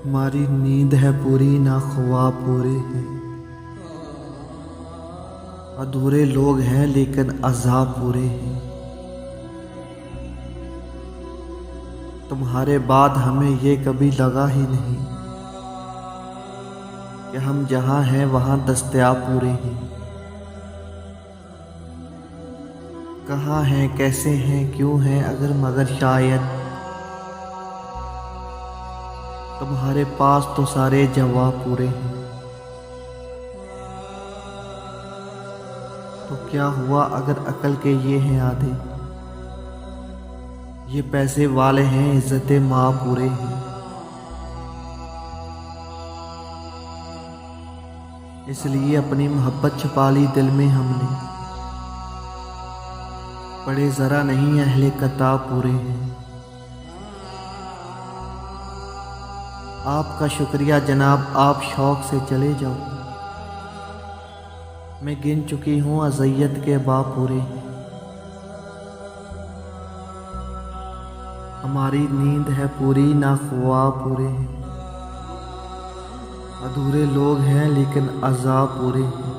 हमारी नींद है पूरी ना ख्वाब पूरे हैं। अधूरे लोग हैं लेकिन अज़ाब पूरे हैं। तुम्हारे बाद हमें ये कभी लगा ही नहीं कि हम जहाँ हैं वहाँ दस्तयाब पूरे हैं। कहाँ हैं, कैसे हैं, क्यों हैं, अगर मगर शायद तुम्हारे पास तो सारे जवाब पूरे हैं। तो क्या हुआ अगर अकल के ये हैं आधे। ये पैसे वाले हैं, इज्जत माँ पूरे हैं। इसलिए अपनी मोहब्बत छुपा ली दिल में हमने। पढ़े ज़रा नहीं अहले किताब पूरे हैं। आपका शुक्रिया जनाब, आप शौक़ से चले जाओ। मैं गिन चुकी हूँ अज़ियत के बाप पूरे हैं। हमारी नींद है पूरी ना ख्वाब पूरे हैं। अधूरे लोग हैं लेकिन अज़ाब पूरे हैं।